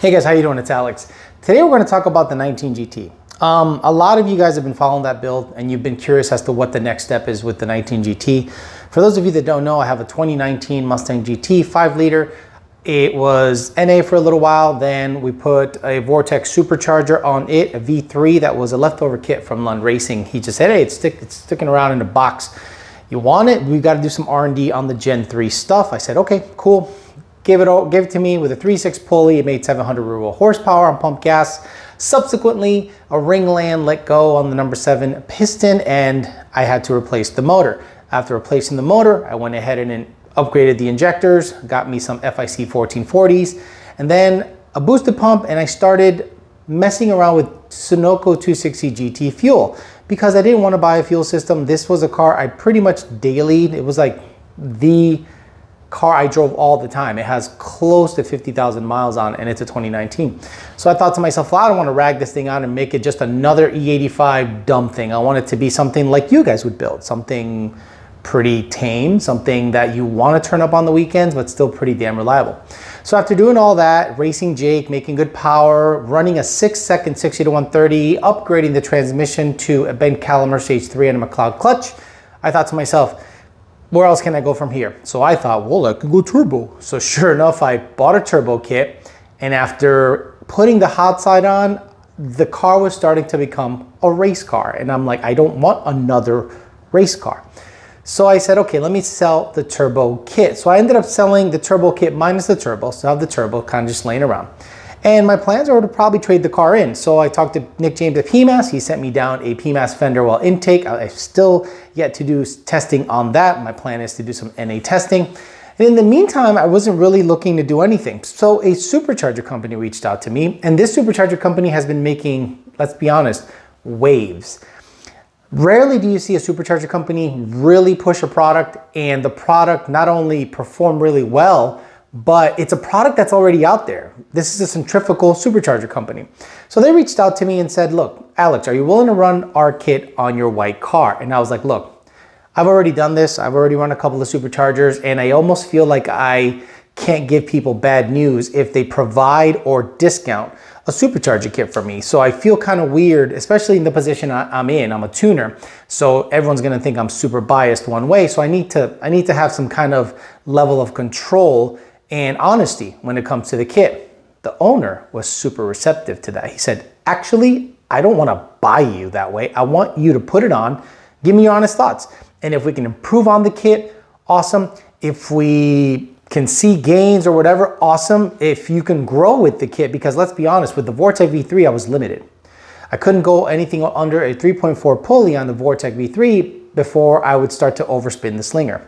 Hey guys, how you doing? It's Alex. Today we're going to talk about the 19 GT. A lot of you guys have been following that build and you've been curious as to what the next step is with the 19 GT. For those of you that don't know, I have a 2019 Mustang GT 5 liter. It was NA for a little while, then we put a Vortex supercharger on it, a V3 that was a leftover kit from Lund Racing. He just said, hey, it's sticking around in a box. You want it? We got to do some R&D on the Gen 3 stuff. I said, okay, cool. Gave it to me with a 3.6 pulley. It made 700 real horsepower on pump gas. Subsequently, a ring land let go on the number 7 piston, and I had to replace the motor. After replacing the motor, I went ahead and upgraded the injectors, got me some FIC 1440s, and then a boosted pump, and I started messing around with Sunoco 260 GT fuel because I didn't want to buy a fuel system. This was a car I pretty much daily, it was like the car I drove all the time. It has close to 50,000 miles on, and it's a 2019. So I thought to myself, well, I don't want to rag this thing out and make it just another E85 dumb thing. I want it to be something like you guys would build, something pretty tame, something that you want to turn up on the weekends, but still pretty damn reliable. So after doing all that, racing Jake, making good power, running a 6-second 60 to 130, upgrading the transmission to a Ben Calimer Stage 3 and a McLeod clutch, I thought to myself, where else can I go from here? So I thought, well, I can go turbo. So sure enough, I bought a turbo kit, and after putting the hot side on, the car was starting to become a race car. And I'm like, I don't want another race car. So I said, okay, let me sell the turbo kit. So I ended up selling the turbo kit minus the turbo. So I have the turbo kind of just laying around. And my plans are to probably trade the car in. So I talked to Nick James at PMAS. He sent me down a PMAS fender well intake. I've still yet to do testing on that. My plan is to do some NA testing. And in the meantime, I wasn't really looking to do anything. So a supercharger company reached out to me. And this supercharger company has been making, let's be honest, waves. Rarely do you see a supercharger company really push a product and the product not only perform really well, but it's a product that's already out there. This is a centrifugal supercharger company. So they reached out to me and said, look, Alex, are you willing to run our kit on your white car? And I was like, look, I've already done this. I've already run a couple of superchargers, and I almost feel like I can't give people bad news if they provide or discount a supercharger kit for me. So I feel kind of weird, especially in the position I'm in. I'm a tuner, so everyone's gonna think I'm super biased one way. So I need to have some kind of level of control and honesty when it comes to the kit. The owner was super receptive to that. He said, actually, I don't want to buy you that way. I want you to put it on, give me your honest thoughts. And if we can improve on the kit, awesome. If we can see gains or whatever, awesome. If you can grow with the kit, because let's be honest, with the Vortex V3, I was limited. I couldn't go anything under a 3.4 pulley on the Vortex V3 before I would start to overspin the slinger.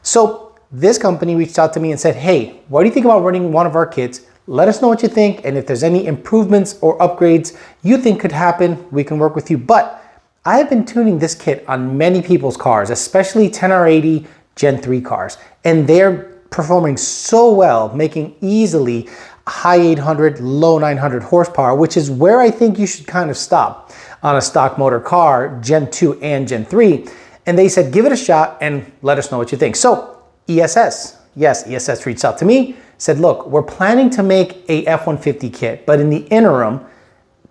So this company reached out to me and said, hey, what do you think about running one of our kits? Let us know what you think, and if there's any improvements or upgrades you think could happen, we can work with you. But I have been tuning this kit on many people's cars, especially 10R80 Gen 3 cars, and they're performing so well, making easily high 800, low 900 horsepower, which is where I think you should kind of stop on a stock motor car, Gen 2 and Gen 3. And they said, give it a shot and let us know what you think. So ESS, yes, ESS reached out to me, said, look, we're planning to make a F-150 kit, but in the interim,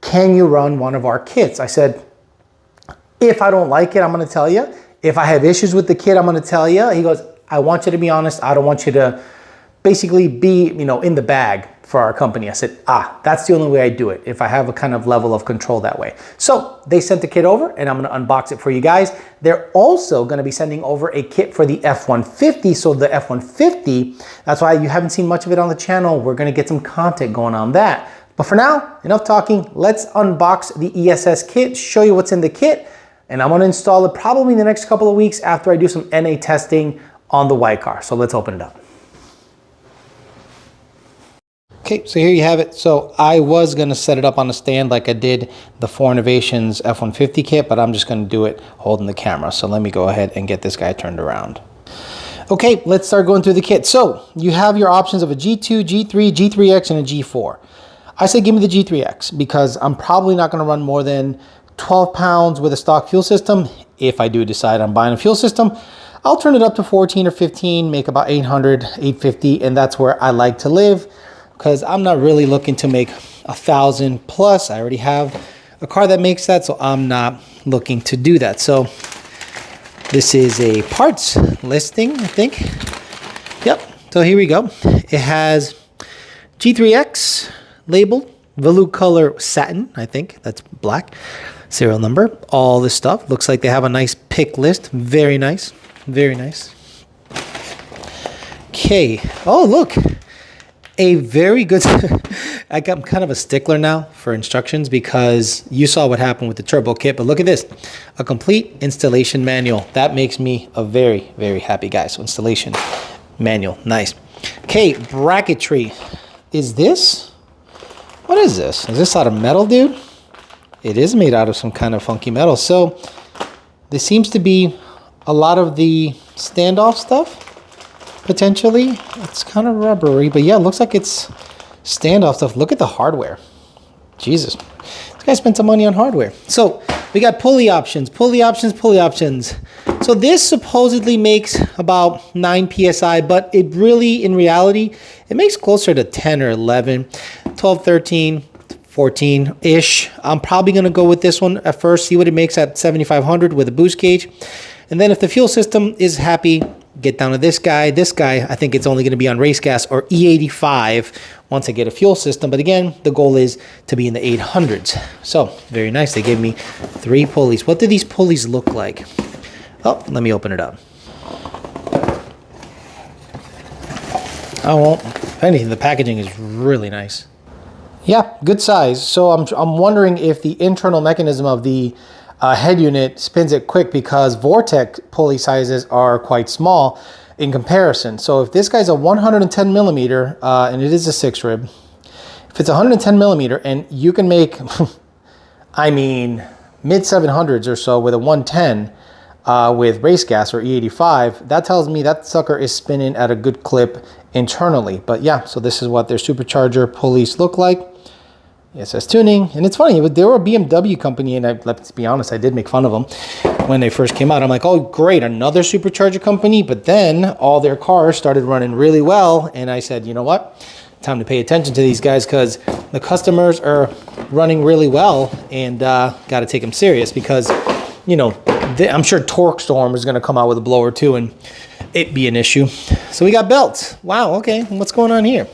can you run one of our kits? I said, if I don't like it, I'm gonna tell you. If I have issues with the kit, I'm gonna tell you. He goes, I want you to be honest. I don't want you to basically be, in the bag for our company. I said, that's the only way I do it, if I have a kind of level of control that way. So they sent the kit over, and I'm gonna unbox it for you guys. They're also gonna be sending over a kit for the F-150. So the F-150, that's why you haven't seen much of it on the channel. We're gonna get some content going on that. But for now, enough talking. Let's unbox the ESS kit, show you what's in the kit, and I'm gonna install it probably in the next couple of weeks after I do some NA testing on the white car. So let's open it up. Okay, so here you have it. So I was gonna set it up on a stand like I did the 4 Innovations F-150 kit, but I'm just gonna do it holding the camera. So let me go ahead and get this guy turned around. Okay, let's start going through the kit. So you have your options of a G2, G3, G3X, and a G4. I say give me the G3X because I'm probably not gonna run more than 12 pounds with a stock fuel system. If I do decide I'm buying a fuel system, I'll turn it up to 14 or 15, make about 800, 850, and that's where I like to live. because I'm not really looking to make 1,000 plus. I already have a car that makes that, so I'm not looking to do that. So this is a parts listing, I think. Yep, so here we go. It has G3X labeled, velour color satin, I think that's black, serial number, all this stuff. Looks like they have a nice pick list. Very nice, very nice. Okay, oh look, a very good, I'm kind of a stickler now for instructions because you saw what happened with the turbo kit, but look at this, a complete installation manual. That makes me a very, very happy guy. So installation manual, nice. Okay, bracketry. Is this, what is this? Is this out of metal, dude? It is made out of some kind of funky metal. So this seems to be a lot of the standoff stuff. Potentially, it's kind of rubbery, but yeah, it looks like it's standoff stuff. Look at the hardware. Jesus, this guy spent some money on hardware. So we got pulley options, pulley options, pulley options. So this supposedly makes about 9 psi, but it really, in reality, it makes closer to 10 or 11, 12, 13, 14-ish. I'm probably going to go with this one at first, see what it makes at 7,500 with a boost gauge. And then if the fuel system is happy, get down to this guy. This guy, I think it's only going to be on race gas or E85 once I get a fuel system. But again, the goal is to be in the 800s. So very nice. They gave me 3 pulleys. What do these pulleys look like? Oh, let me open it up. I won't. If anything, the packaging is really nice. Yeah, good size. So I'm wondering if the internal mechanism of the head unit spins it quick because Vortec pulley sizes are quite small in comparison. So if this guy's a 110 millimeter, and it is a 6 rib, if it's 110 millimeter and you can make, I mean, mid 700s or so with a 110 with race gas or E85, that tells me that sucker is spinning at a good clip internally. But yeah, so this is what their supercharger pulleys look like. ESS tuning, and it's funny, they were a BMW company, and let's be honest, I did make fun of them when they first came out. I'm like, oh great, another supercharger company. But then all their cars started running really well, and I said, you know what, time to pay attention to these guys because the customers are running really well, and got to take them serious because, you know, I'm sure Torque Storm is going to come out with a blower too and it be an issue. So we got belts. Wow, okay, what's going on here?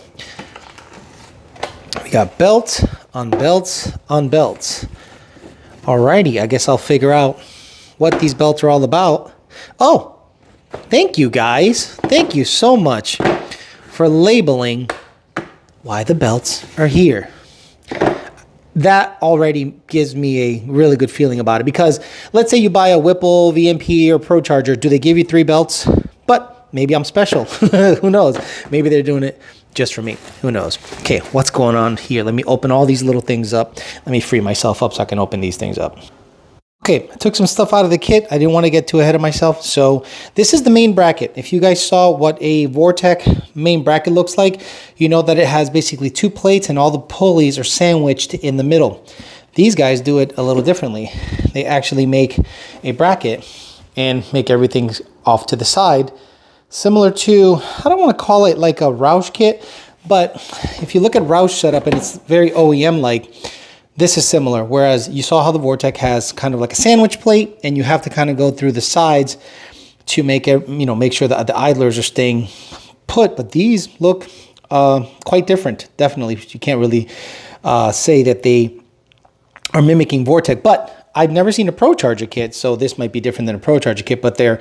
We got belts on belts on belts. Alrighty, I guess I'll figure out what these belts are all about. Oh, thank you guys. Thank you so much for labeling why the belts are here. That already gives me a really good feeling about it because let's say you buy a Whipple, VMP, or ProCharger. Do they give you 3 belts? But maybe I'm special. Who knows? Maybe they're doing it just for me. Who knows? Okay, what's going on here? Let me open all these little things up. Let me free myself up so I can open these things up. Okay, I took some stuff out of the kit. I didn't want to get too ahead of myself. So this is the main bracket. If you guys saw what a Vortec main bracket looks like, you know that it has basically 2 plates and all the pulleys are sandwiched in the middle. These guys do it a little differently. They actually make a bracket and make everything off to the side. Similar to, I don't want to call it like a Roush kit, but if you look at Roush setup and it's very OEM-like, this is similar. Whereas you saw how the Vortec has kind of like a sandwich plate and you have to kind of go through the sides to make it, you know, make sure that the idlers are staying put. But these look quite different. Definitely, you can't really say that they are mimicking Vortec, but I've never seen a ProCharger kit, so this might be different than a ProCharger kit, but their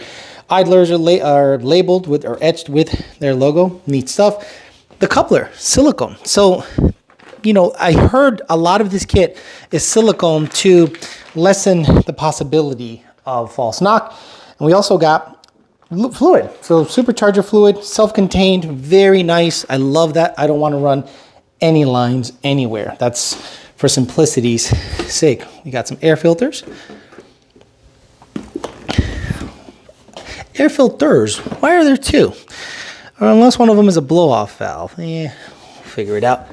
idlers are labeled with or etched with their logo. Neat stuff. The coupler, silicone. So, you know, I heard a lot of this kit is silicone to lessen the possibility of false knock. And we also got fluid. So supercharger fluid, self-contained, very nice. I love that. I don't want to run any lines anywhere. That's for simplicity's sake. We got some air filters. Air filters, why are there 2? Unless one of them is a blow-off valve. Figure it out.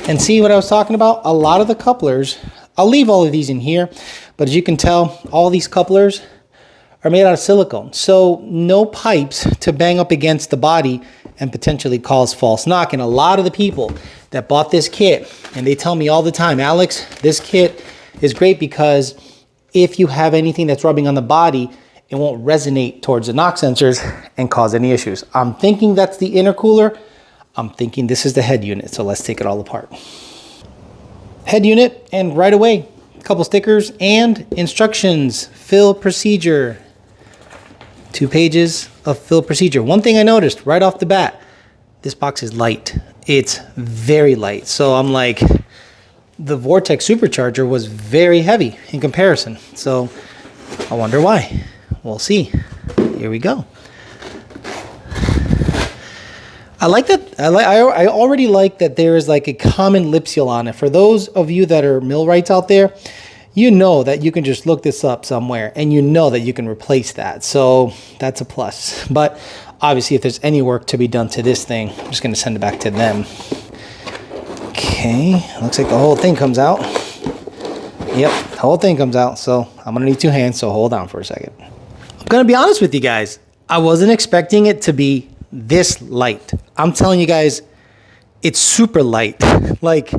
And see what I was talking about? A lot of the couplers, I'll leave all of these in here, but as you can tell, all these couplers are made out of silicone. So no pipes to bang up against the body and potentially cause false knock. And a lot of the people that bought this kit, and they tell me all the time, Alex, this kit is great because if you have anything that's rubbing on the body, it won't resonate towards the knock sensors and cause any issues. I'm thinking that's the intercooler. I'm thinking this is the head unit. So let's take it all apart. Head unit, and right away, a couple stickers and instructions. Fill procedure. 2 pages of fill procedure. One thing I noticed right off the bat, this box is light. It's very light. So I'm like, the Vortex supercharger was very heavy in comparison. So I wonder why. We'll see. Here we go. I like that. I already like that there is like a common lip seal on it. For those of you that are millwrights out there, you know that you can just look this up somewhere and you know that you can replace that. So that's a plus. But obviously, if there's any work to be done to this thing, I'm just going to send it back to them. Okay, looks like the whole thing comes out. Yep, the whole thing comes out. So I'm going to need 2 hands, so hold on for a second. I'm going to be honest with you guys. I wasn't expecting it to be this light. I'm telling you guys, it's super light. like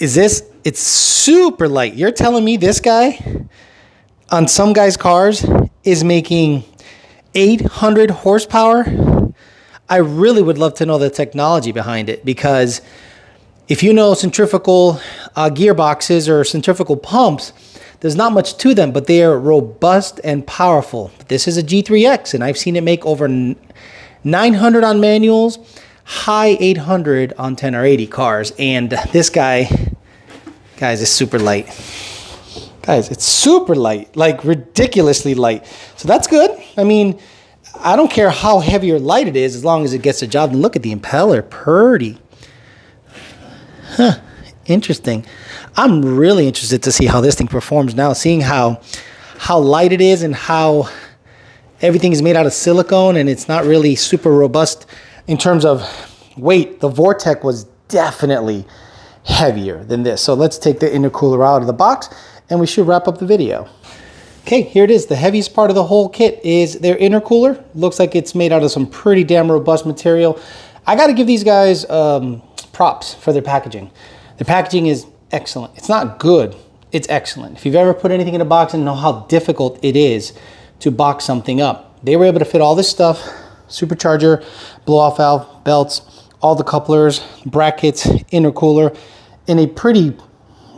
is this? It's super light. You're telling me this guy on some guy's cars is making 800 horsepower? I really would love to know the technology behind it, because if you know centrifugal gearboxes or centrifugal pumps, there's not much to them, but they are robust and powerful. This is a G3X, and I've seen it make over 900 on manuals, high 800 on 10 or 80 cars. And this guy, guys, is super light. Guys, it's super light, like ridiculously light. So that's good. I mean, I don't care how heavy or light it is, as long as it gets the job. And look at the impeller, pretty. Huh, interesting. I'm really interested to see how this thing performs now, seeing how light it is and how everything is made out of silicone and it's not really super robust in terms of weight. The Vortex was definitely heavier than this. So let's take the intercooler out of the box and we should wrap up the video. Okay, here it is. The heaviest part of the whole kit is their intercooler. Looks like it's made out of some pretty damn robust material. I got to give these guys props for their packaging. The packaging is excellent. It's not good, it's excellent. If you've ever put anything in a box and know how difficult it is to box something up, they were able to fit all this stuff: supercharger, blow-off valve, belts, all the couplers, brackets, intercooler, in a pretty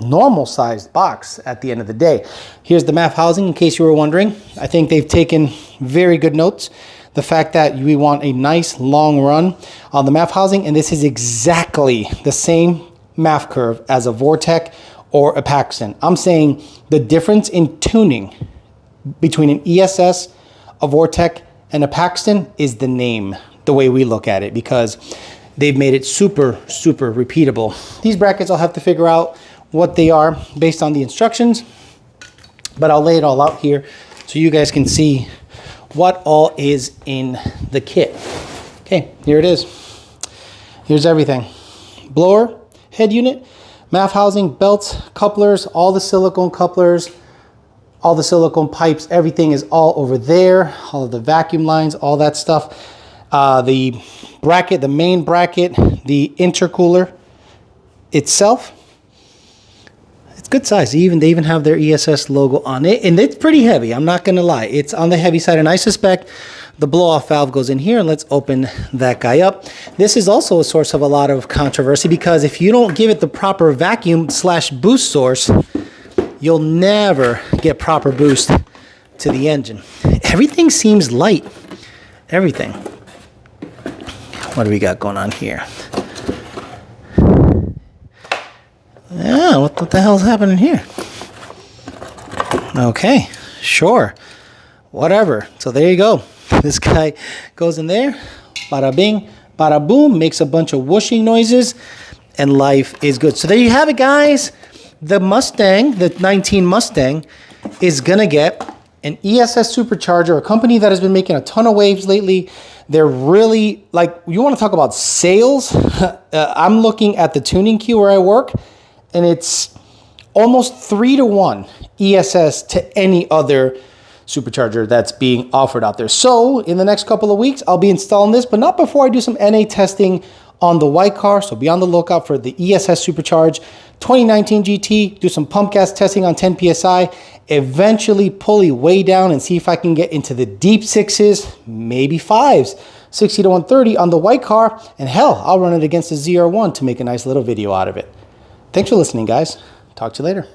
normal sized box at the end of the day. Here's the MAF housing, in case you were wondering. I think they've taken very good notes. The fact that we want a nice long run on the MAF housing, and this is exactly the same MAF curve as a Vortex or a Paxton. I'm saying the difference in tuning between an ESS, a Vortex, and a Paxton is the name, the way we look at it, because they've made it super, super repeatable. These brackets I'll have to figure out what they are based on the instructions, but I'll lay it all out here so you guys can see what all is in the kit. Okay, here it is. Here's everything. Blower, head unit, MAF housing, belts, couplers, all the silicone couplers, all the silicone pipes, everything is all over there. All of the vacuum lines, all that stuff. The bracket, the main bracket, the intercooler itself, it's good size. They even have their ESS logo on it, and it's pretty heavy. I'm not gonna lie, it's on the heavy side, and I suspect the blow-off valve goes in here. And let's open that guy up. This is also a source of a lot of controversy, because if you don't give it the proper vacuum/boost source, you'll never get proper boost to the engine. Everything seems light. Everything. What do we got going on here? Yeah, what the hell's happening here? Okay, sure. Whatever. So there you go. This guy goes in there. Bada bing, bada boom. Makes a bunch of whooshing noises. And life is good. So there you have it, guys. The Mustang, the 19 Mustang, is going to get an ESS supercharger, a company that has been making a ton of waves lately. They're really, like, you want to talk about sales? I'm looking at the tuning queue where I work, and it's almost 3-to-1 ESS to any other supercharger that's being offered out there. So in the next couple of weeks, I'll be installing this, but not before I do some NA testing on the white car, so be on the lookout for the ESS Supercharge 2019 GT, do some pump gas testing on 10 PSI, eventually pulley way down and see if I can get into the deep 6s, maybe 5s, 60 to 130 on the white car, and hell, I'll run it against the ZR1 to make a nice little video out of it. Thanks for listening, guys. Talk to you later.